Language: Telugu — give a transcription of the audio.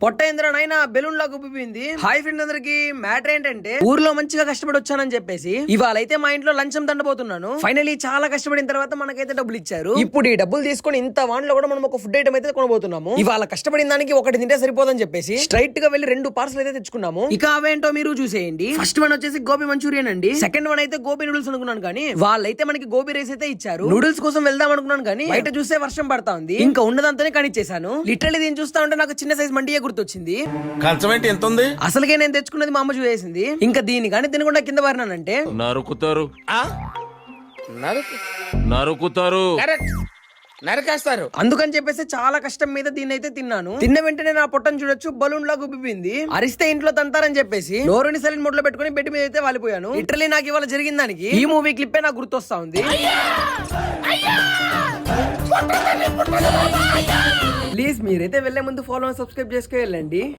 పొట్ట ఏంద్రా నైనా బెలూన్ లాగా ఉబ్బిపోయింది. హాయ్ ఫ్రెండ్స్ అందరికి, మ్యాటర్ ఏంటంటే ఊర్లో మంచిగా కష్టపడి వచ్చానని చెప్పేసి ఇవాళ అయితే మా ఇంట్లో లంచం దండబోతున్నాను. ఫైనలీ చాలా కష్టపడిన తర్వాత మనకైతే డబ్బులు ఇచ్చారు. ఇప్పుడు ఈ డబ్బులు తీసుకొని ఇంత వాన్లో కూడా మనం ఒక ఫుడ్ ఐటమ్ అయితే కొనబోతున్నాము. ఇవాళ కష్టపడిన దానికి ఒకటి తింటే సరిపోదని చెప్పేసి స్ట్రైట్ గా వెళ్లి 2 పార్సల్ అయితే తెచ్చుకున్నాము. ఇక అవేంటో మీరు చూసేయండి. ఫస్ట్ వన్ వచ్చేసి గోబీ మంచూరియన్ అండి. సెకండ్ వన్ అయితే గోబీ నూడిల్స్ అనుకున్నాను, కానీ వాళ్ళైతే మనకి గోబీ రైస్ అయితే ఇచ్చారు. నూడిల్స్ కోసం వెళ్దాం అనుకున్నాను, కానీ బయట చూస్తే వర్షం పడతా ఉంది. ఇంకా ఉన్నదంతానే కనిచ్చేసాను. లిటరల్లీ దీన్ని చూస్తా ఉంటే నాకు చిన్న సైజ్ మండియే గుర్తొచ్చింది. కంచమేంటి ఎంత ఉంది? అసలుకే నేను తెచ్చుకున్నది మా అమ్మ చూసేసింది. ఇంకా దీని కానీ తినకుండా కింద పారినానంటే నరుకుతారు నరుకుతారు నరికేస్తారు. అందుకని చెప్పేసి చాలా కష్టం మీద దీన్ని అయితే తిన్నాను. తిన్న వెంటనే నా పొట్టను చూడొచ్చు, బలూన్ లాగా ఉబ్బిపోయింది. అరిస్తే ఇంట్లో తంతారని చెప్పేసి నోరుని సైలెంట్ మోడ్ లో పెట్టుకుని బెడ్ మీద అయితే వాలిపోయాను. లిటరల్లీ నాకు ఇవాళ జరిగిన దానికి ఈ మూవీ క్లిప్పే నాకు గుర్తొస్తా ఉంది. ప్లీజ్ మీరైతే వెళ్లే ముందు ఫాలో సబ్స్క్రైబ్ చేసుకో వెళ్ళండి.